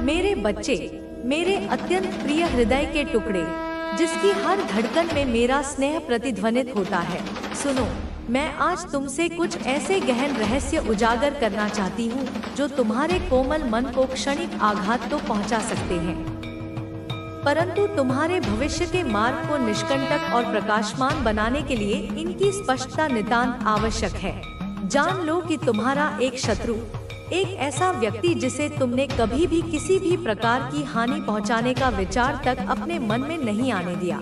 मेरे बच्चे, मेरे अत्यंत प्रिय हृदय के टुकड़े, जिसकी हर धड़कन में मेरा स्नेह प्रतिध्वनित होता है, सुनो। मैं आज तुमसे कुछ ऐसे गहन रहस्य उजागर करना चाहती हूँ जो तुम्हारे कोमल मन को क्षणिक आघात तो पहुँचा सकते हैं, परंतु तुम्हारे भविष्य के मार्ग को निष्कंटक और प्रकाशमान बनाने के लिए इनकी स्पष्टता नितांत आवश्यक है। जान लो कि तुम्हारा एक शत्रु, एक ऐसा व्यक्ति जिसे तुमने कभी भी किसी भी प्रकार की हानि पहुंचाने का विचार तक अपने मन में नहीं आने दिया,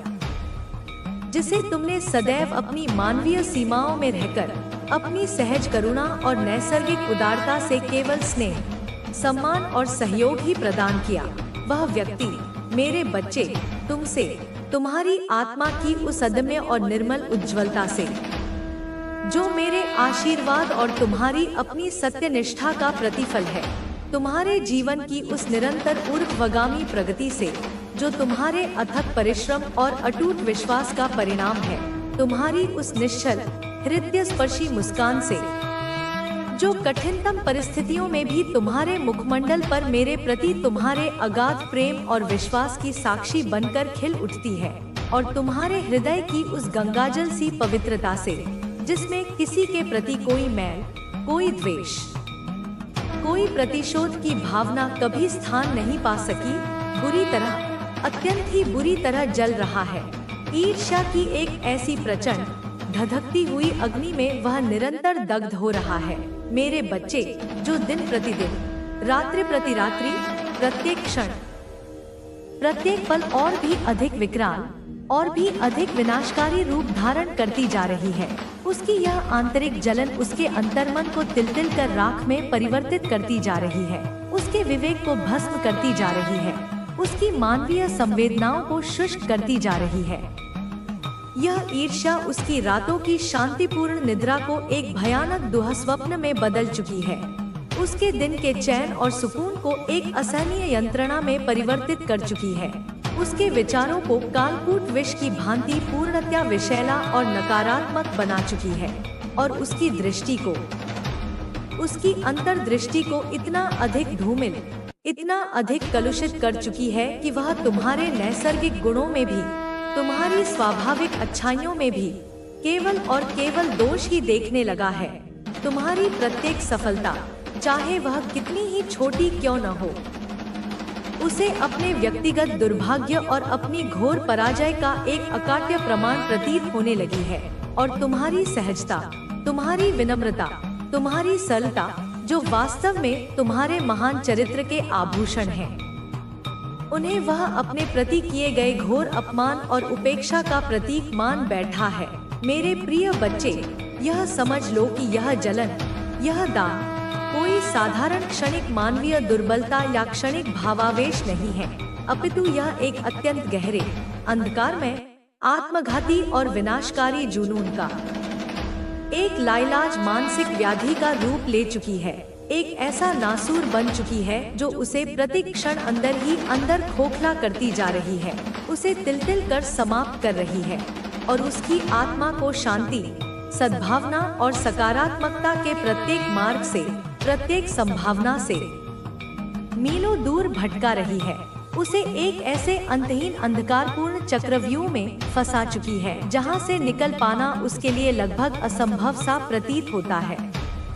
जिसे तुमने सदैव अपनी मानवीय सीमाओं में रहकर अपनी सहज करुणा और नैसर्गिक उदारता से केवल स्नेह, सम्मान और सहयोग ही प्रदान किया, वह व्यक्ति मेरे बच्चे तुमसे, तुम्हारी आत्मा की उस अदम्य और निर्मल उज्ज्वलता से, जो मेरे आशीर्वाद और तुम्हारी अपनी सत्यनिष्ठा का प्रतिफल है, तुम्हारे जीवन की उस निरंतर ऊर्ध्वगामी प्रगति से, जो तुम्हारे अथक परिश्रम और अटूट विश्वास का परिणाम है, तुम्हारी उस निश्चल हृदय स्पर्शी मुस्कान से, जो कठिनतम परिस्थितियों में भी तुम्हारे मुखमंडल पर मेरे प्रति तुम्हारे अगाध प्रेम और विश्वास की साक्षी बनकर खिल उठती है, और तुम्हारे हृदय की उस गंगाजल सी पवित्रता से, जिसमें किसी के प्रति कोई मैल, कोई द्वेष, कोई प्रतिशोध की भावना कभी स्थान नहीं पा सकी, बुरी तरह, अत्यंत ही बुरी तरह जल रहा है। ईर्ष्या की एक ऐसी प्रचंड धधकती हुई अग्नि में वह निरंतर दग्ध हो रहा है। मेरे बच्चे, जो दिन प्रतिदिन, रात्रि प्रति रात्रि, प्रत्येक क्षण, प्रत्येक पल और भी अधिक विकराल और भी अधिक विनाशकारी रूप धारण करती जा रही है, उसकी यह आंतरिक जलन उसके अंतर्मन को तिल-तिल कर राख में परिवर्तित करती जा रही है, उसके विवेक को भस्म करती जा रही है, उसकी मानवीय संवेदनाओं को शुष्क करती जा रही है। यह ईर्ष्या उसकी रातों की शांतिपूर्ण निद्रा को एक भयानक दुःस्वप्न में बदल चुकी है, उसके दिन के चैन और सुकून को एक असहनीय यंत्रणा में परिवर्तित कर चुकी है, उसके विचारों को कालकूट विष की भांति पूर्णतया विषैला और नकारात्मक बना चुकी है, और उसकी दृष्टि को, उसकी अंतर्दृष्टि को इतना अधिक धूमिल, इतना अधिक कलुषित कर चुकी है कि वह तुम्हारे नैसर्गिक गुणों में भी, तुम्हारी स्वाभाविक अच्छाइयों में भी केवल और केवल दोष ही देखने लगा है। तुम्हारी प्रत्येक सफलता, चाहे वह कितनी ही छोटी क्यों न हो, उसे अपने व्यक्तिगत दुर्भाग्य और अपनी घोर पराजय का एक अकाट्य प्रमाण प्रतीत होने लगी है, और तुम्हारी सहजता, तुम्हारी विनम्रता, तुम्हारी सरलता, जो वास्तव में तुम्हारे महान चरित्र के आभूषण हैं, उन्हें वह अपने प्रति किए गए घोर अपमान और उपेक्षा का प्रतीक मान बैठा है। मेरे प्रिय बच्चे, यह समझ लो कि यह जलन, यह दान कोई साधारण क्षणिक मानवीय दुर्बलता या क्षणिक भावावेश नहीं है, अपितु यह एक अत्यंत गहरे, अंधकारमय, आत्मघाती और विनाशकारी जुनून का एक लाइलाज मानसिक व्याधि का रूप ले चुकी है, एक ऐसा नासूर बन चुकी है जो उसे प्रति क्षण अंदर ही अंदर खोखला करती जा रही है, उसे तिल-तिल कर समाप्त कर रही है, और उसकी आत्मा को शांति, सद्भावना और सकारात्मकता के प्रत्येक मार्ग से, प्रत्येक संभावना से मीलों दूर भटका रही है, उसे एक ऐसे अंतहीन अंधकारपूर्ण चक्रव्यूह में फंसा चुकी है, जहां से निकल पाना उसके लिए लगभग असंभव सा प्रतीत होता है,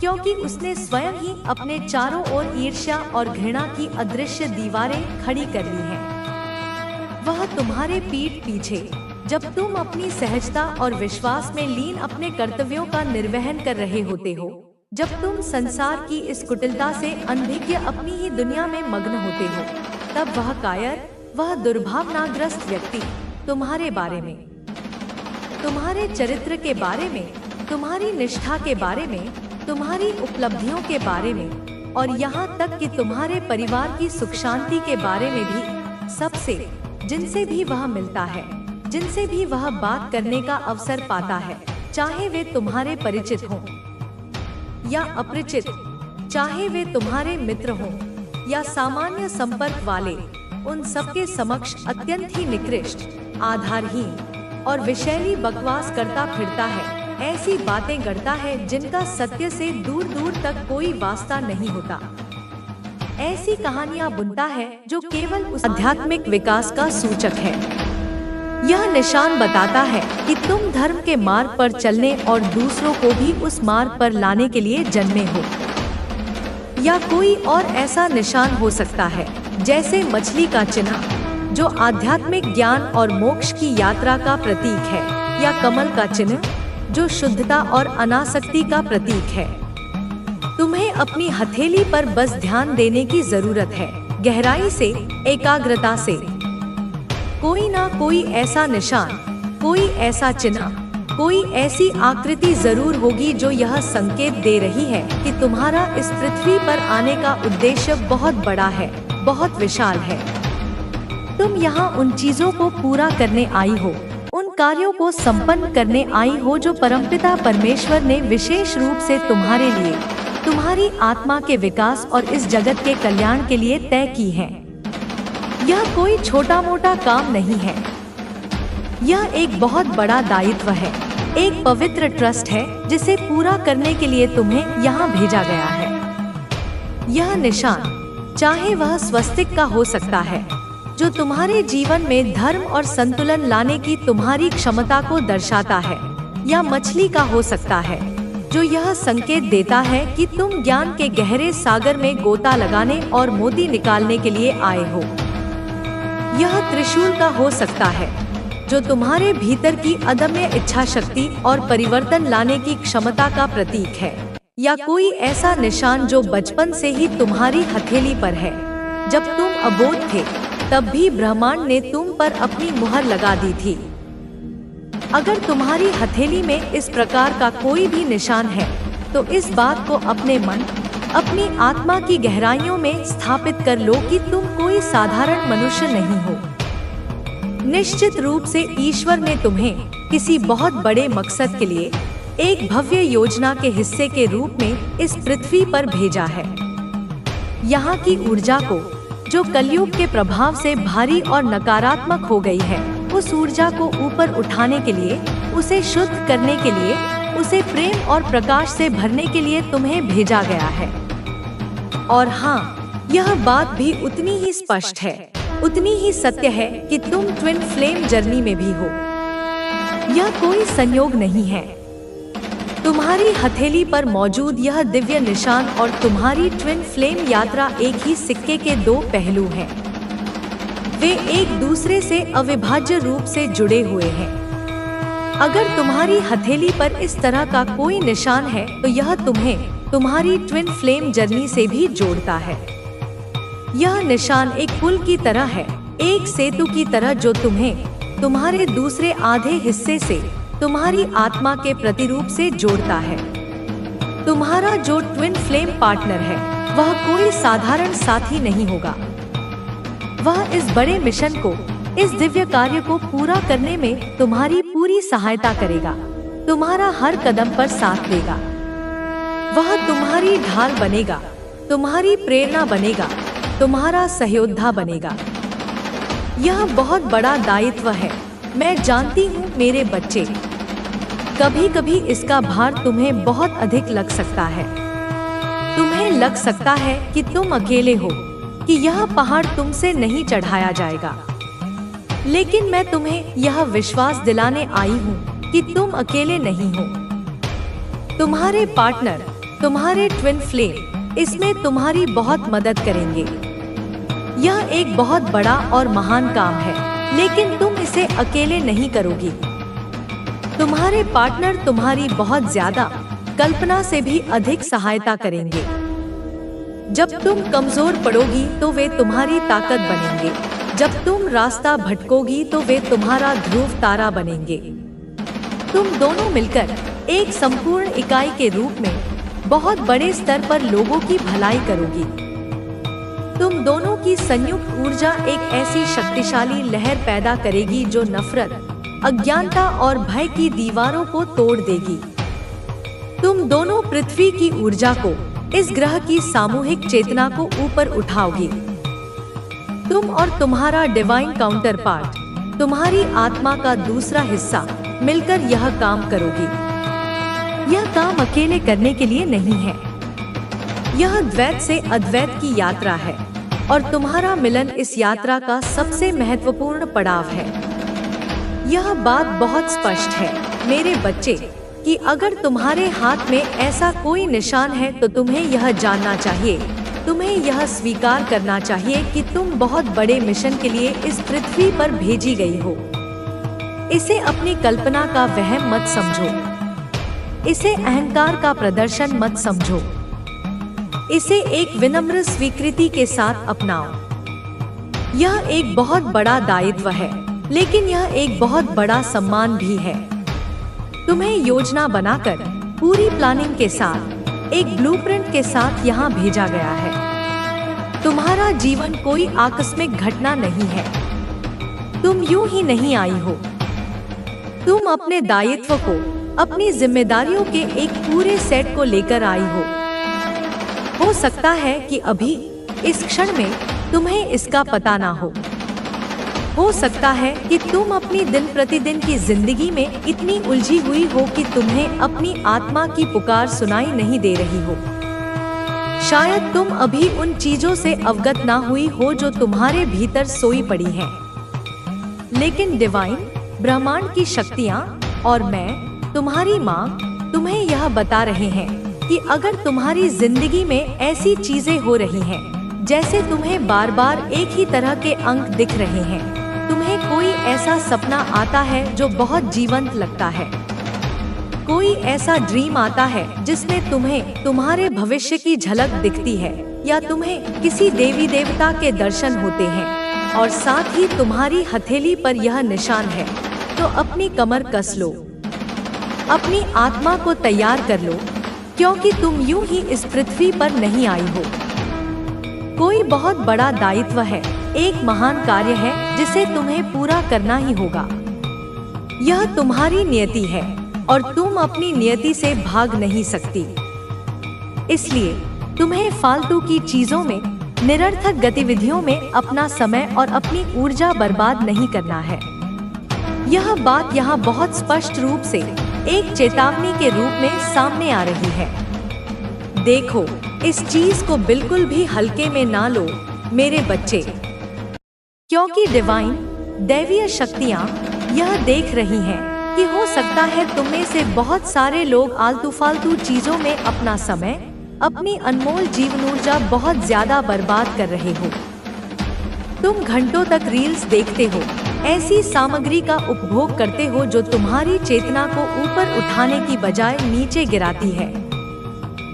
क्योंकि उसने स्वयं ही अपने चारों ओर ईर्ष्या और घृणा की अदृश्य दीवारें खड़ी कर ली हैं। वह तुम्हारे पीठ पीछे, जब तुम अपनी सहजता और विश्वास में लीन अपने कर्तव्यों का निर्वहन कर रहे होते हो, जब तुम संसार की इस कुटिलता से अनभिज्ञ अपनी ही दुनिया में मग्न होते हो, तब वह कायर, वह दुर्भावनाग्रस्त व्यक्ति तुम्हारे बारे में, तुम्हारे चरित्र के बारे में, तुम्हारी निष्ठा के बारे में, तुम्हारी उपलब्धियों के बारे में, और यहाँ तक कि तुम्हारे परिवार की सुख शांति के बारे में भी, सबसे, जिनसे भी वह मिलता है, जिनसे भी वह बात करने का अवसर पाता है, चाहे वे तुम्हारे परिचित हों या अपरिचित, चाहे वे तुम्हारे मित्र हों या सामान्य संपर्क वाले, उन सबके समक्ष अत्यंत ही निकृष्ट, आधारहीन और विषैली बकवास करता फिरता है, ऐसी बातें गढ़ता है जिनका सत्य से दूर दूर तक कोई वास्ता नहीं होता। ऐसी कहानियाँ बुनता है जो केवल उस आध्यात्मिक विकास का सूचक है। यह निशान बताता है कि तुम धर्म के मार्ग पर चलने और दूसरों को भी उस मार्ग पर लाने के लिए जन्मे हो। या कोई और ऐसा निशान हो सकता है, जैसे मछली का चिन्ह, जो आध्यात्मिक ज्ञान और मोक्ष की यात्रा का प्रतीक है, या कमल का चिन्ह, जो शुद्धता और अनासक्ति का प्रतीक है। तुम्हें अपनी हथेली पर बस ध्यान देने की जरूरत है, गहराई से, एकाग्रता से। कोई ना कोई ऐसा निशान, कोई ऐसा चिन्ह, कोई ऐसी आकृति जरूर होगी जो यह संकेत दे रही है कि तुम्हारा इस पृथ्वी पर आने का उद्देश्य बहुत बड़ा है, बहुत विशाल है। तुम यहाँ उन चीजों को पूरा करने आई हो, उन कार्यों को संपन्न करने आई हो जो परमपिता परमेश्वर ने विशेष रूप से तुम्हारे लिए, तुम्हारी आत्मा के विकास और इस जगत के कल्याण के लिए तय की है। यह कोई छोटा मोटा काम नहीं है, यह एक बहुत बड़ा दायित्व है, एक पवित्र ट्रस्ट है जिसे पूरा करने के लिए तुम्हें यहाँ भेजा गया है। यह निशान, चाहे वह स्वस्तिक का हो सकता है, जो तुम्हारे जीवन में धर्म और संतुलन लाने की तुम्हारी क्षमता को दर्शाता है, या मछली का हो सकता है, जो यह संकेत देता है कि तुम ज्ञान के गहरे सागर में गोता लगाने और मोती निकालने के लिए आए हो। यह त्रिशूल का हो सकता है, जो तुम्हारे भीतर की अदम्य इच्छा शक्ति और परिवर्तन लाने की क्षमता का प्रतीक है। या कोई ऐसा निशान जो बचपन से ही तुम्हारी हथेली पर है। जब तुम अबोध थे, तब भी ब्रह्मांड ने तुम पर अपनी मुहर लगा दी थी। अगर तुम्हारी हथेली में इस प्रकार का कोई भी निशान है, तो इस बात को अपने मन, अपनी आत्मा की गहराइयों में स्थापित कर लो कि तुम कोई साधारण मनुष्य नहीं हो। निश्चित रूप से ईश्वर ने तुम्हें किसी बहुत बड़े मकसद के लिए, एक भव्य योजना के हिस्से के रूप में इस पृथ्वी पर भेजा है। यहाँ की ऊर्जा को, जो कलयुग के प्रभाव से भारी और नकारात्मक हो गई है, उस ऊर्जा को ऊपर उठाने के लिए, उसे शुद्ध करने के लिए, उसे प्रेम और प्रकाश से भरने के लिए तुम्हें भेजा गया है। और हाँ, यह बात भी उतनी ही स्पष्ट है, उतनी ही सत्य है कि तुम ट्विन फ्लेम जर्नी में भी हो। यह कोई संयोग नहीं है। तुम्हारी हथेली पर मौजूद यह दिव्य निशान और तुम्हारी ट्विन फ्लेम यात्रा एक ही सिक्के के दो पहलू हैं। वे एक दूसरे से अविभाज्य रूप से जुड़े हुए हैं। अगर तुम्हारी हथेली पर इस तरह का कोई निशान है, तो यह तुम्हें तुम्हारी ट्विन फ्लेम जर्नी से भी जोड़ता है। यह निशान एक पुल की तरह है, एक सेतु की तरह, जो तुम्हें तुम्हारे दूसरे आधे हिस्से से, तुम्हारी आत्मा के प्रतिरूप से जोड़ता है। तुम्हारा जो ट्विन फ्लेम पार्टनर है, वह कोई साधारण साथी नहीं होगा। वह इस बड़े मिशन को, इस दिव्य कार्य को पूरा करने में तुम्हारी पूरी सहायता करेगा, तुम्हारा हर कदम पर साथ देगा। वह तुम्हारी ढाल बनेगा, तुम्हारी प्रेरणा बनेगा, तुम्हारा सहयोद्धा बनेगा। यह बहुत बड़ा दायित्व है, मैं जानती हूँ मेरे बच्चे। कभी कभी इसका भार तुम्हें बहुत अधिक लग सकता है। तुम्हें लग सकता है कि तुम अकेले हो, कि यह पहाड़ तुमसे नहीं चढ़ाया जाएगा। लेकिन मैं तुम्हें यह विश्वास दिलाने आई हूँ कि तुम अकेले नहीं हो। तुम्हारे पार्टनर, तुम्हारे ट्विन फ्लेम इसमें तुम्हारी बहुत मदद करेंगे। यह एक बहुत बड़ा और महान काम है, लेकिन तुम इसे अकेले नहीं करोगी। तुम्हारे पार्टनर तुम्हारी बहुत ज्यादा, कल्पना से भी अधिक सहायता करेंगे। जब तुम कमजोर पड़ोगी तो वे तुम्हारी ताकत बनेंगे। जब तुम रास्ता भटकोगी तो वे तुम्हारा ध्रुव तारा बनेंगे। तुम दोनों मिलकर एक संपूर्ण इकाई के रूप में बहुत बड़े स्तर पर लोगों की भलाई करोगी। तुम दोनों की संयुक्त ऊर्जा एक ऐसी शक्तिशाली लहर पैदा करेगी जो नफरत, अज्ञानता और भय की दीवारों को तोड़ देगी। तुम दोनों पृथ्वी की ऊर्जा को, इस ग्रह की सामूहिक चेतना को ऊपर उठाओगी। तुम और तुम्हारा डिवाइन काउंटर पार्ट, तुम्हारी आत्मा का दूसरा हिस्सा मिलकर यह काम करोगी। यह काम अकेले करने के लिए नहीं है। यह द्वैत से अद्वैत की यात्रा है और तुम्हारा मिलन इस यात्रा का सबसे महत्वपूर्ण पड़ाव है। यह बात बहुत स्पष्ट है मेरे बच्चे कि अगर तुम्हारे हाथ में ऐसा कोई निशान है तो तुम्हें यह जानना चाहिए, तुम्हें यह स्वीकार करना चाहिए कि तुम बहुत बड़े मिशन के लिए इस पृथ्वी पर भेजी गई हो। इसे अपनी कल्पना का वहम मत समझो, इसे अहंकार का प्रदर्शन मत समझो, इसे एक विनम्र स्वीकृति के साथ अपनाओ। यह एक बहुत बड़ा दायित्व है, लेकिन यह एक बहुत बड़ा सम्मान भी है। तुम्हें योजना बनाकर, पूरी प्लानिंग के साथ, एक ब्लूप्रिंट के साथ यहाँ भेजा गया है। तुम्हारा जीवन कोई आकस्मिक घटना नहीं है, तुम यूं ही नहीं आई हो। तुम अपने दायित्व को, अपनी जिम्मेदारियों के एक पूरे सेट को लेकर आई हो। हो सकता है कि अभी इस क्षण में तुम्हें इसका पता ना हो सकता है कि तुम अपनी दिन प्रतिदिन की जिंदगी में इतनी उलझी हुई हो कि तुम्हें अपनी आत्मा की पुकार सुनाई नहीं दे रही हो। शायद तुम अभी उन चीजों से अवगत ना हुई हो जो तुम्हारे भीतर सोई पड़ी हैं। लेकिन डिवाइन, ब्रह्मांड की शक्तियाँ और मैं, तुम्हारी माँ, तुम्हें यह बता रहे हैं कि अगर तुम्हारी जिंदगी में ऐसी चीजें हो रही हैं, जैसे तुम्हें बार बार एक ही तरह के अंक दिख रहे हैं, तुम्हें कोई ऐसा सपना आता है जो बहुत जीवंत लगता है, कोई ऐसा ड्रीम आता है जिसमें तुम्हें तुम्हारे भविष्य की झलक दिखती है, या तुम्हें किसी देवी देवता के दर्शन होते हैं और साथ ही तुम्हारी हथेली पर यह निशान है, तो अपनी कमर कस लो, अपनी आत्मा को तैयार कर लो, क्योंकि तुम यूं ही इस पृथ्वी पर नहीं आई हो। कोई बहुत बड़ा दायित्व है, एक महान कार्य है जिसे तुम्हें पूरा करना ही होगा। यह तुम्हारी नियति है और तुम अपनी नियति से भाग नहीं सकती। इसलिए तुम्हें फालतू की चीजों में, निरर्थक गतिविधियों में अपना समय और अपनी ऊर्जा बर्बाद नहीं करना है। यह बात यहाँ बहुत स्पष्ट रूप से एक चेतावनी के रूप में सामने आ रही है। देखो, इस चीज को बिल्कुल भी हल्के में ना लो मेरे बच्चे, क्योंकि डिवाइन, दैवीय शक्तियाँ यह देख रही हैं कि हो सकता है तुम में से बहुत सारे लोग आलतू फालतू चीजों में अपना समय, अपनी अनमोल जीवन ऊर्जा बहुत ज्यादा बर्बाद कर रहे हो। तुम घंटों तक रील्स देखते हो, ऐसी सामग्री का उपभोग करते हो जो तुम्हारी चेतना को ऊपर उठाने की बजाय नीचे गिराती है।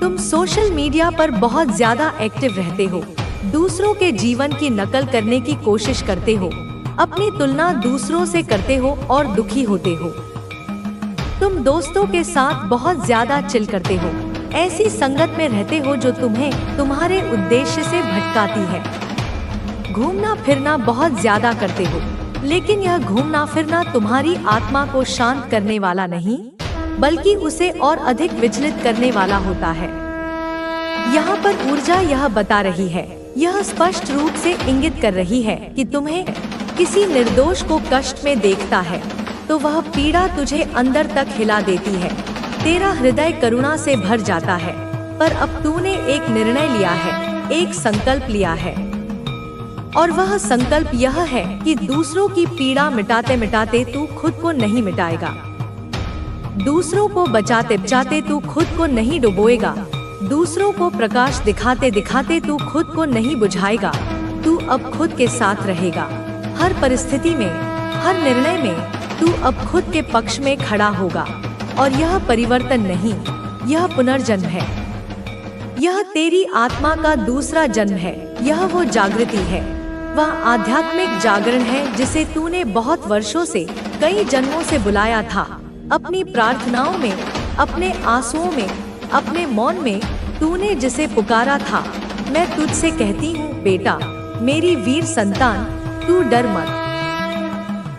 तुम सोशल मीडिया पर बहुत ज्यादा एक्टिव रहते हो, दूसरों के जीवन की नकल करने की कोशिश करते हो, अपनी तुलना दूसरों से करते हो और दुखी होते हो। तुम दोस्तों के साथ बहुत ज्यादा चिल करते हो, ऐसी संगत में रहते हो जो तुम्हें तुम्हारे उद्देश्य से भटकाती है। घूमना फिरना बहुत ज्यादा करते हो, लेकिन यह घूमना फिरना तुम्हारी आत्मा को शांत करने वाला नहीं, बल्कि उसे और अधिक विचलित करने वाला होता है। यहाँ पर ऊर्जा यह बता रही है, यह स्पष्ट रूप से इंगित कर रही है कि तुम्हें किसी निर्दोष को कष्ट में देखता है तो वह पीड़ा तुझे अंदर तक हिला देती है। तेरा हृदय करुणा से भर जाता है, पर अब तूने एक निर्णय लिया है, एक संकल्प लिया है, और वह संकल्प यह है कि दूसरों की पीड़ा मिटाते मिटाते तू खुद को नहीं मिटाएगा, दूसरों को बचाते बचाते तू खुद को नहीं डुबोएगा, दूसरों को प्रकाश दिखाते दिखाते तू खुद को नहीं बुझाएगा। तू अब खुद के साथ रहेगा, हर परिस्थिति में, हर निर्णय में तू अब खुद के पक्ष में खड़ा होगा। और यह परिवर्तन नहीं, यह पुनर्जन्म है, यह तेरी आत्मा का दूसरा जन्म है, यह वो जागृति है, वह आध्यात्मिक जागरण है जिसे तूने बहुत वर्षों से, कई जन्मों से बुलाया था। अपनी प्रार्थनाओं में, अपने आंसुओं में, अपने मौन में तूने जिसे पुकारा था। मैं तुझसे कहती हूँ बेटा, मेरी वीर संतान, तू डर मत।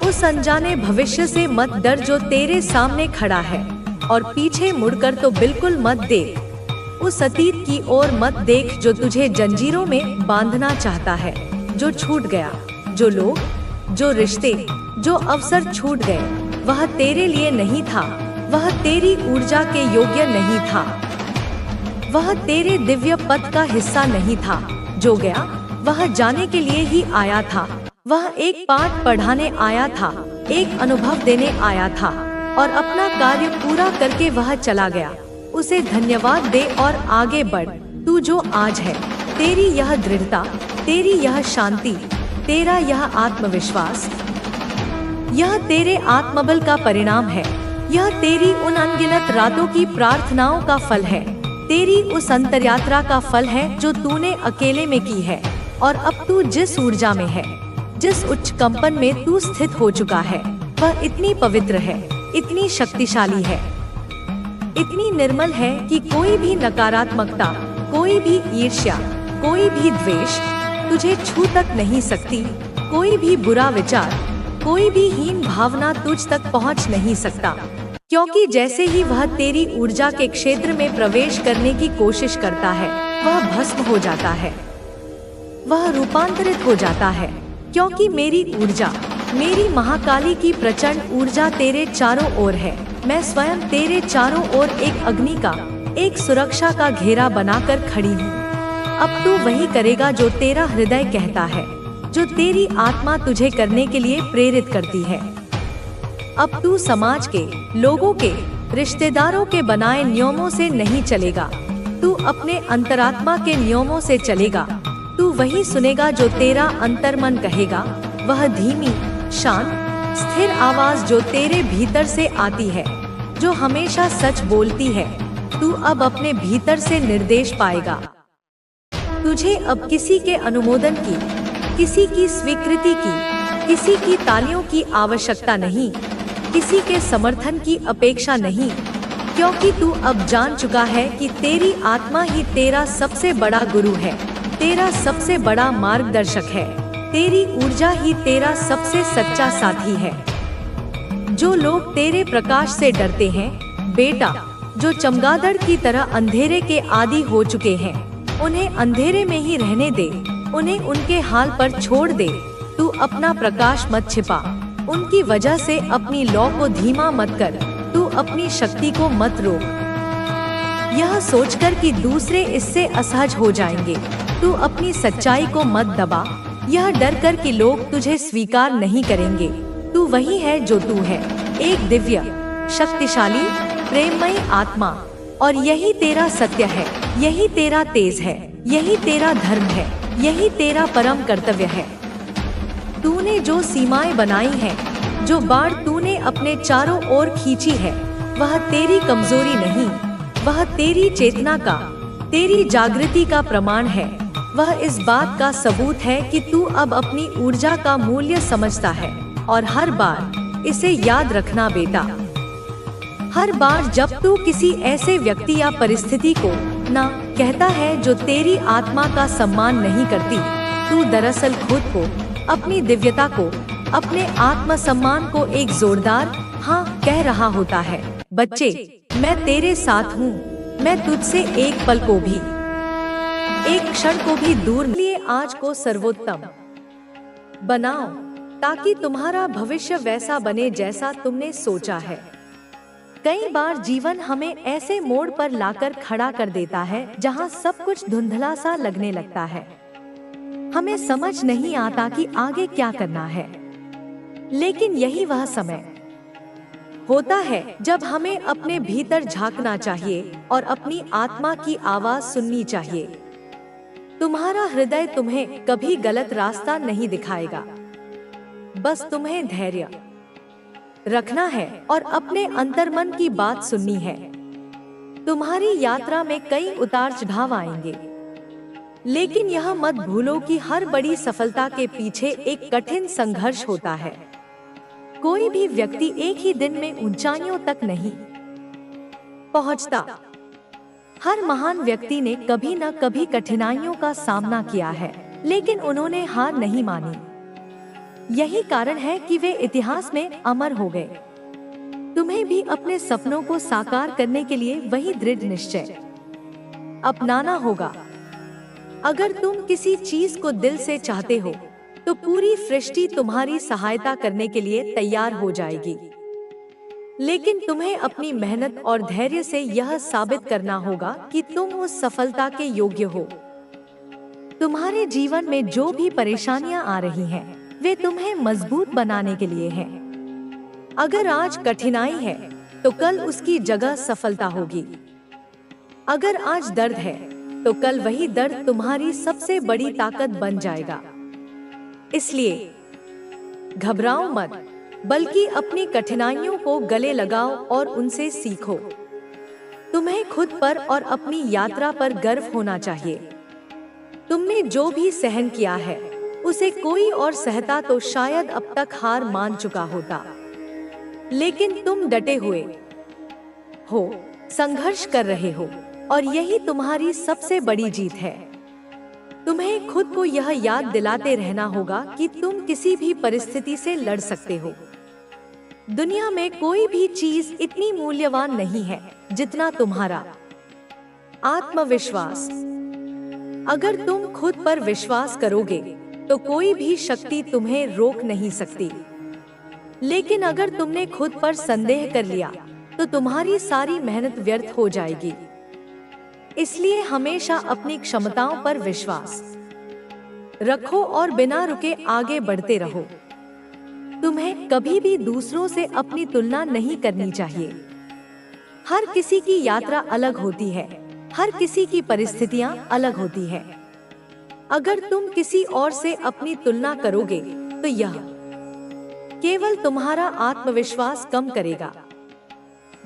उस अनजाने भविष्य से मत डर जो तेरे सामने खड़ा है, और पीछे मुड़कर तो बिल्कुल मत देख। उस अतीत की ओर मत देख जो तुझे जंजीरों में बांधना चाहता है, जो छूट गया, जो लोग, जो रिश्ते, जो अवसर छूट गए, वह तेरे लिए नहीं था, वह तेरी ऊर्जा के योग्य नहीं था, वह तेरे दिव्य पथ का हिस्सा नहीं था। जो गया वह जाने के लिए ही आया था। वह एक पाठ पढ़ाने आया था, एक अनुभव देने आया था और अपना कार्य पूरा करके वह चला गया। उसे धन्यवाद दे और आगे बढ़। तू जो आज है, तेरी यह दृढ़ता, तेरी यह शांति, तेरा यह आत्मविश्वास, यह तेरे आत्मबल का परिणाम है। यह तेरी उन अनगिनत रातों की प्रार्थनाओं का फल है, तेरी उस अंतर्यात्रा का फल है जो तूने अकेले में की है। और अब तू जिस ऊर्जा में है, जिस उच्च कंपन में तू स्थित हो चुका है, वह इतनी पवित्र है, इतनी शक्तिशाली है, इतनी निर्मल है कि कोई भी नकारात्मकता, कोई भी ईर्ष्या, कोई भी द्वेष तुझे छू तक नहीं सकती। कोई भी बुरा विचार, कोई भी हीन भावना तुझ तक पहुंच नहीं सकता, क्योंकि जैसे ही वह तेरी ऊर्जा के क्षेत्र में प्रवेश करने की कोशिश करता है, वह भस्म हो जाता है, वह रूपांतरित हो जाता है। क्योंकि मेरी ऊर्जा, मेरी महाकाली की प्रचंड ऊर्जा तेरे चारों ओर है। मैं स्वयं तेरे चारों ओर एक अग्नि का, एक सुरक्षा का घेरा बनाकर खड़ी हूँ। अब तू वही करेगा जो तेरा हृदय कहता है, जो तेरी आत्मा तुझे करने के लिए प्रेरित करती है। अब तू समाज के, लोगों के, रिश्तेदारों के बनाए नियमों से नहीं चलेगा। तू अपने अंतरात्मा के नियमों से चलेगा। तू वही सुनेगा जो तेरा अंतर्मन कहेगा, वह धीमी, शांत, स्थिर आवाज जो तेरे भीतर से आती है, जो हमेशा सच बोलती है। तू अब अपने भीतर से निर्देश पाएगा। तुझे अब किसी के अनुमोदन की, किसी की स्वीकृति की, किसी की तालियों की आवश्यकता नहीं, किसी के समर्थन की अपेक्षा नहीं, क्योंकि तू अब जान चुका है कि तेरी आत्मा ही तेरा सबसे बड़ा गुरु है, तेरा सबसे बड़ा मार्गदर्शक है। तेरी ऊर्जा ही तेरा सबसे सच्चा साथी है। जो लोग तेरे प्रकाश से डरते हैं, बेटा, जो चमगादड़ की तरह अंधेरे के आदी हो चुके हैं, उन्हें अंधेरे में ही रहने दे, उन्हें उनके हाल पर छोड़ दे। तू अपना प्रकाश मत छिपा, उनकी वजह से अपनी लौ को धीमा मत कर, तू अपनी शक्ति को मत रोक। यह सोचकर कि दूसरे इससे असहज हो जाएंगे, तू अपनी सच्चाई को मत दबा। यह डर कर कि लोग तुझे स्वीकार नहीं करेंगे। तू वही है जो तू है, एक दिव्य, शक्तिशाली, प्रेममयी आत्मा। और यही तेरा सत्य है, यही तेरा तेज है, यही तेरा धर्म है, यही तेरा परम कर्तव्य है। तूने जो सीमाएं बनाई हैं, जो बाढ़ तूने अपने चारों ओर खींची है, वह तेरी कमजोरी नहीं, वह तेरी चेतना का, तेरी जागृति का प्रमाण है। वह इस बात का सबूत है कि तू अब अपनी ऊर्जा का मूल्य समझता है। और हर बार इसे याद रखना बेटा, हर बार जब तू किसी ऐसे व्यक्ति या परिस्थिति को ना कहता है जो तेरी आत्मा का सम्मान नहीं करती, तू दरअसल खुद को, अपनी दिव्यता को, अपने आत्मसम्मान को एक जोरदार हाँ कह रहा होता है। बच्चे, मैं तेरे साथ हूँ। मैं तुझसे एक पल को भी, एक क्षण को भी दूर नहीं। लिए आज को सर्वोत्तम बनाओ ताकि तुम्हारा भविष्य वैसा बने जैसा तुमने सोचा है। कई बार जीवन हमें ऐसे मोड़ पर लाकर खड़ा कर देता है जहां सब कुछ धुंधला सा लगने लगता है। हमें समझ नहीं आता कि आगे क्या करना है। लेकिन यही वह समय होता है जब हमें अपने भीतर झांकना चाहिए और अपनी आत्मा की आवाज सुननी चाहिए। तुम्हारा हृदय तुम्हें कभी गलत रास्ता नहीं दिखाएगा। बस तुम्हें धैर्य रखना है और अपने अंतर्मन की बात सुननी है। तुम्हारी यात्रा में कई उतार चढ़ाव आएंगे, लेकिन यह मत भूलो कि हर बड़ी सफलता के पीछे एक कठिन संघर्ष होता है। कोई भी व्यक्ति एक ही दिन में ऊंचाइयों तक नहीं पहुंचता। हर महान व्यक्ति ने कभी न कभी कठिनाइयों का सामना किया है, लेकिन उन्होंने हार नहीं मानी। यही कारण है कि वे इतिहास में अमर हो गए। तुम्हें भी अपने सपनों को साकार करने के लिए वही दृढ़ निश्चय अपनाना होगा। अगर तुम किसी चीज को दिल से चाहते हो, तो पूरी सृष्टि तुम्हारी सहायता करने के लिए तैयार हो जाएगी। लेकिन तुम्हें अपनी मेहनत और धैर्य से यह साबित करना होगा कि तुम उस सफलता के योग्य हो। तुम्हारे जीवन में जो भी परेशानियां आ रही हैं, वे तुम्हें मजबूत बनाने के लिए हैं। अगर आज कठिनाई है, तो कल उसकी जगह सफलता होगी। अगर आज दर्द है, तो कल वही दर्द तुम्हारी सबसे बड़ी ताकत बन जाएगा। इसलिए घबराओ मत, बल्कि अपनी कठिनाइयों को गले लगाओ और उनसे सीखो। तुम्हें खुद पर और अपनी यात्रा पर गर्व होना चाहिए। तुमने जो भी सहन किया है, उसे कोई और सहता तो शायद अब तक हार मान चुका होता। लेकिन तुम डटे हुए हो, संघर्ष कर रहे हो, और यही तुम्हारी सबसे बड़ी जीत है। तुम्हें खुद को यह याद दिलाते रहना होगा कि तुम किसी भी परिस्थिति से लड़ सकते हो। दुनिया में कोई भी चीज इतनी मूल्यवान नहीं है जितना तुम्हारा आत्मविश्वास। अगर तुम खुद पर विश्वास करोगे, तो कोई भी शक्ति तुम्हें रोक नहीं सकती। लेकिन अगर तुमने खुद पर संदेह कर लिया, तो तुम्हारी सारी मेहनत व्यर्थ हो जाएगी। इसलिए हमेशा अपनी क्षमताओं पर विश्वास रखो और बिना रुके आगे बढ़ते रहो। तुम्हें कभी भी दूसरों से अपनी तुलना नहीं करनी चाहिए। हर किसी की यात्रा अलग होती है, हर किसी की परिस्थितियां अलग होती है। अगर तुम किसी और से अपनी तुलना करोगे, तो यह केवल तुम्हारा आत्मविश्वास कम करेगा।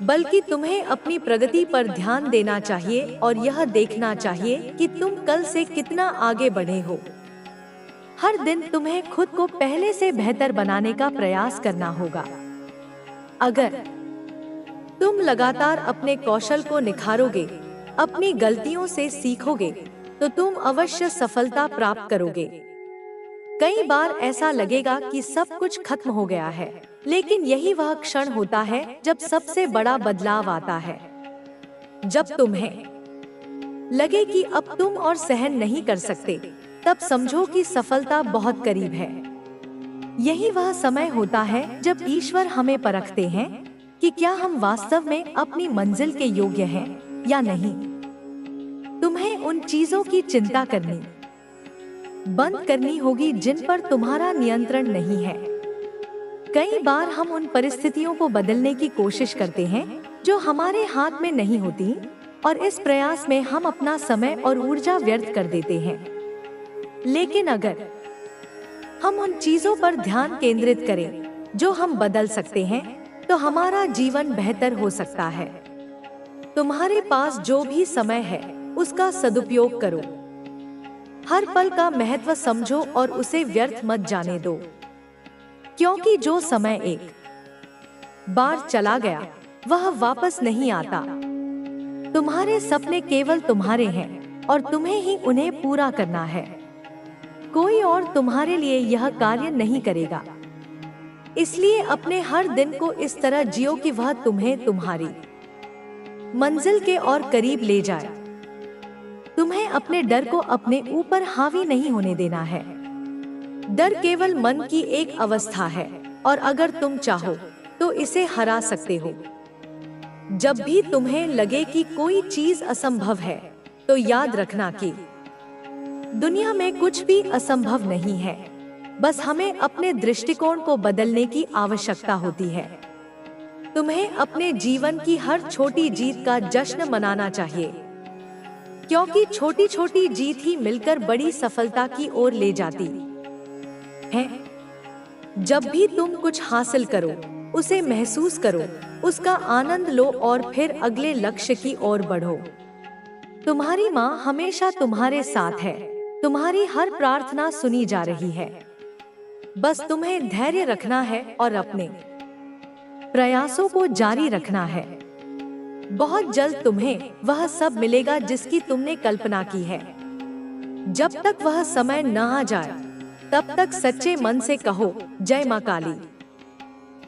बल्कि तुम्हें अपनी प्रगति पर ध्यान देना चाहिए और यह देखना चाहिए कि तुम कल से कितना आगे बढ़े हो। हर दिन तुम्हें खुद को पहले से बेहतर बनाने का प्रयास करना होगा। अगर तुम लगातार अपने कौशल को निखारोगे, अपनी गलतियों से सीखोगे, तो तुम अवश्य सफलता प्राप्त करोगे। कई बार ऐसा लगेगा कि सब कुछ खत्म हो गया है, लेकिन यही वह क्षण होता है जब सबसे बड़ा बदलाव आता है। जब तुम्हें लगे कि अब तुम और सहन नहीं कर सकते, तब समझो कि सफलता बहुत करीब है। यही वह समय होता है जब ईश्वर हमें परखते हैं कि क्या हम वास्तव में अपनी मंजिल के योग्य हैं या नहीं। तुम्हें उन चीजों की चिंता करनी बंद करनी होगी जिन पर तुम्हारा नियंत्रण नहीं है। कई बार हम उन परिस्थितियों को बदलने की कोशिश करते हैं जो हमारे हाथ में नहीं होती, और इस प्रयास में हम अपना समय और ऊर्जा व्यर्थ कर देते हैं। लेकिन अगर हम उन चीजों पर ध्यान केंद्रित करें जो हम बदल सकते हैं, तो हमारा जीवन बेहतर हो सकता है। तुम्हारे पास जो भी समय है, उसका सदुपयोग करो। हर पल का महत्व समझो और उसे व्यर्थ मत जाने दो, क्योंकि जो समय एक बार चला गया, वह वापस नहीं आता। तुम्हारे सपने केवल तुम्हारे हैं और तुम्हें ही उन्हें पूरा करना है। कोई और तुम्हारे लिए यह कार्य नहीं करेगा। इसलिए अपने हर दिन को इस तरह जियो कि वह तुम्हें तुम्हारी मंजिल के और करीब ले जाए। तुम्हें अपने डर को अपने ऊपर हावी नहीं होने देना है। डर केवल मन की एक अवस्था है, और अगर तुम चाहो तो इसे हरा सकते हो। जब भी तुम्हें लगे कि कोई चीज असंभव है, तो याद रखना कि दुनिया में कुछ भी असंभव नहीं है। बस हमें अपने दृष्टिकोण को बदलने की आवश्यकता होती है। तुम्हें अपने जीवन की हर छोटी जीत का जश्न मनाना चाहिए, क्योंकि छोटी छोटी जीत ही मिलकर बड़ी सफलता की ओर ले जाती है। जब भी तुम कुछ हासिल करो, उसे महसूस करो, उसका आनंद लो और फिर अगले लक्ष्य की ओर बढ़ो। तुम्हारी माँ हमेशा तुम्हारे साथ है। तुम्हारी हर प्रार्थना सुनी जा रही है। बस तुम्हें धैर्य रखना है और अपने प्रयासों को जारी रखना है। बहुत जल्द तुम्हें वह सब मिलेगा जिसकी तुमने कल्पना की है। जब तक वह समय न आ जाए, तब तक सच्चे मन से कहो, जय मां काली।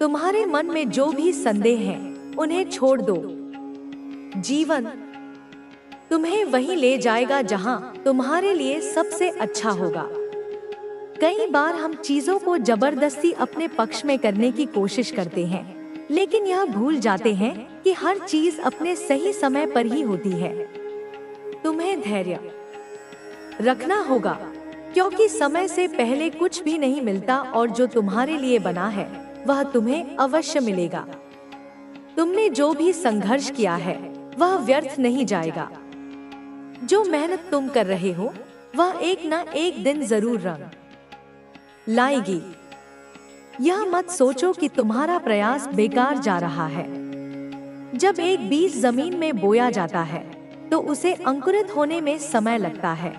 तुम्हारे मन में जो भी संदेह हैं, उन्हें छोड़ दो। जीवन तुम्हें वहीं ले जाएगा जहां तुम्हारे लिए सबसे अच्छा होगा। कई बार हम चीजों को जबरदस्ती अपने पक्ष में करने की कोशिश करते हैं, लेकिन यह भूल जाते हैं कि हर चीज अपने सही समय पर ही होती है। तुम्हें धैर्य रखना होगा, क्योंकि समय से पहले कुछ भी नहीं मिलता और जो तुम्हारे लिए बना है वह तुम्हें अवश्य मिलेगा। तुमने जो भी संघर्ष किया है वह व्यर्थ नहीं जाएगा। जो मेहनत तुम कर रहे हो वह एक ना एक दिन जरूर रंग लाएगी। यह मत सोचो कि तुम्हारा प्रयास बेकार जा रहा है। जब एक बीज जमीन में बोया जाता है तो उसे अंकुरित होने में समय लगता है।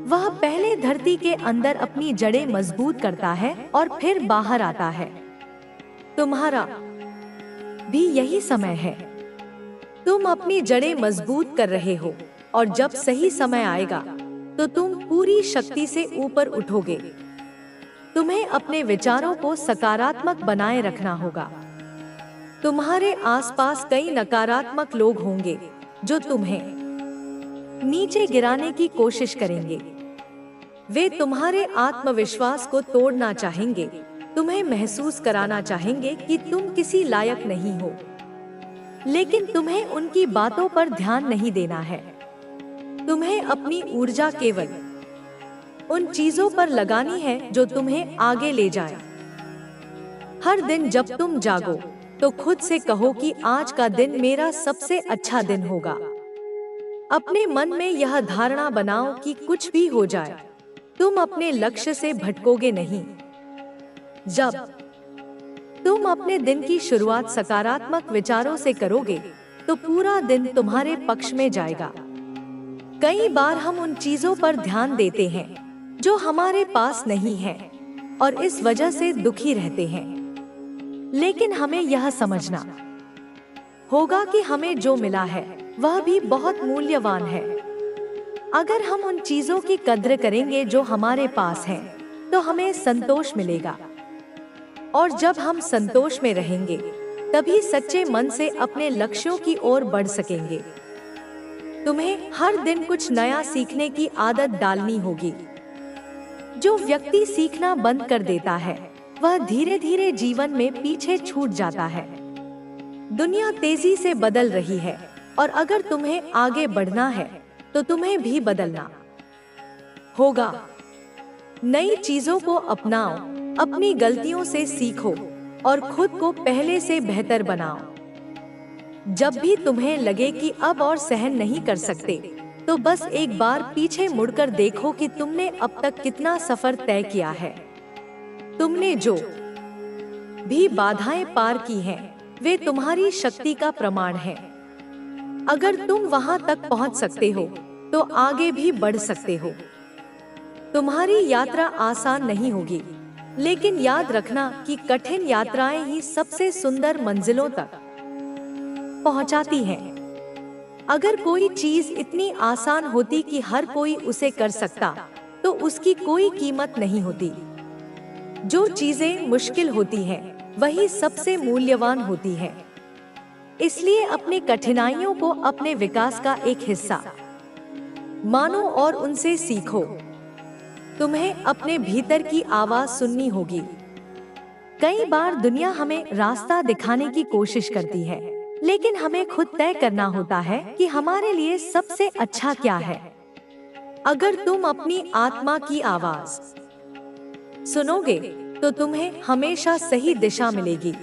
वह पहले धरती के अंदर अपनी जड़ें मजबूत करता है और फिर बाहर आता है। तुम्हारा भी यही समय है। तुम अपनी जड़ें मजबूत कर रहे हो और जब सही समय आएगा तो तुम पूरी शक्ति से ऊपर उठोगे। तुम्हें अपने विचारों को सकारात्मक बनाए रखना होगा। तुम्हारे आसपास कई नकारात्मक लोग होंगे जो तुम्हें नीचे गिराने की कोशिश करेंगे। वे तुम्हारे आत्मविश्वास को तोड़ना चाहेंगे, तुम्हें महसूस कराना चाहेंगे कि तुम किसी लायक नहीं हो। लेकिन तुम्हें उनकी बातों पर ध्यान नहीं देना है। तुम्हें अपनी ऊर्जा केवल उन चीजों पर लगानी है जो तुम्हें आगे ले जाए। हर दिन जब तुम जागो तो खुद से कहो कि आज का दिन मेरा सबसे अच्छा दिन होगा। अपने मन में यह धारणा बनाओ कि कुछ भी हो जाए तुम अपने लक्ष्य से भटकोगे नहीं। जब तुम अपने दिन की शुरुआत सकारात्मक विचारों से करोगे तो पूरा दिन तुम्हारे पक्ष में जाएगा। कई बार हम उन चीजों पर ध्यान देते हैं जो हमारे पास नहीं है और इस वजह से दुखी रहते हैं। लेकिन हमें यह समझना होगा कि हमें जो मिला है वह भी बहुत मूल्यवान है। अगर हम उन चीजों की कद्र करेंगे जो हमारे पास हैं, तो हमें संतोष मिलेगा। और जब हम संतोष में रहेंगे तभी सच्चे मन से अपने लक्ष्यों की ओर बढ़ सकेंगे। तुम्हें हर दिन कुछ नया सीखने की आदत डालनी होगी। जो व्यक्ति सीखना बंद कर देता है वह धीरे धीरे जीवन में पीछे छूट जाता है। दुनिया तेजी से बदल रही है और अगर तुम्हें आगे बढ़ना है तो तुम्हें भी बदलना होगा। नई चीजों को अपनाओ, अपनी गलतियों से सीखो और खुद को पहले से बेहतर बनाओ। जब भी तुम्हें लगे कि अब और सहन नहीं कर सकते, तो बस एक बार पीछे मुड़कर देखो कि तुमने अब तक कितना सफर तय किया है। तुमने जो भी बाधाएं पार की हैं, वे तुम्हारी शक्ति का प्रमाण है। अगर तुम वहां तक पहुंच सकते हो, तो आगे भी बढ़ सकते हो। तुम्हारी यात्रा आसान नहीं होगी, लेकिन याद रखना कि कठिन यात्राएं ही सबसे सुंदर मंजिलों तक पहुंचाती हैं। अगर कोई चीज इतनी आसान होती कि हर कोई उसे कर सकता, तो उसकी कोई कीमत नहीं होती। जो चीजें मुश्किल होती हैं, वही सबसे मूल्यवान होती हैं। इसलिए अपनी कठिनाइयों को अपने विकास का एक हिस्सा मानो और उनसे सीखो। तुम्हें अपने भीतर की आवाज सुननी होगी। कई बार दुनिया हमें रास्ता दिखाने की कोशिश करती है, लेकिन हमें खुद तय करना होता है कि हमारे लिए सबसे अच्छा क्या है। अगर तुम अपनी आत्मा की आवाज सुनोगे, तो तुम्हें हमेशा सही दिशा मिलेगी।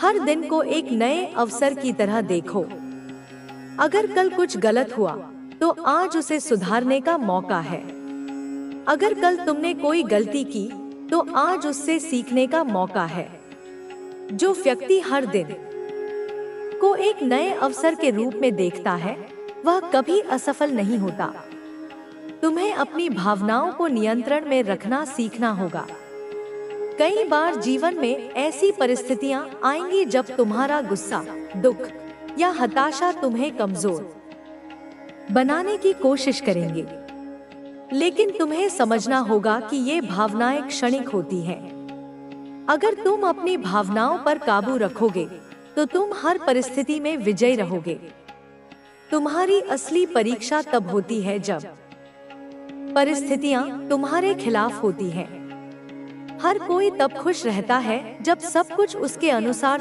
हर दिन को एक नए अवसर की तरह देखो। अगर कल कुछ गलत हुआ, तो आज उसे सुधारने का मौका है। अगर कल तुमने कोई गलती की, तो आज उससे सीखने का मौका है। जो व्यक्ति हर दिन को एक नए अवसर के रूप में देखता है, वह कभी असफल नहीं होता। तुम्हें अपनी भावनाओं को नियंत्रण में रखना सीखना होगा। कई बार जीवन में ऐसी परिस्थितियां आएंगी जब तुम्हारा गुस्सा, दुख या हताशा तुम्हें कमजोर बनाने की कोशिश करेंगे। लेकिन तुम्हें समझना होगा कि ये भावनाएं क्षणिक होती हैं। अगर तुम अपनी भावनाओं पर काबू रखोगे, तो तुम हर परिस्थिति में विजयी रहोगे। तुम्हारी असली परीक्षा तब होती है जब परिस्थितियां तुम्हारे खिलाफ होती हैं। हर कोई तब खुश रहता है जब सब कुछ उसके अनुसार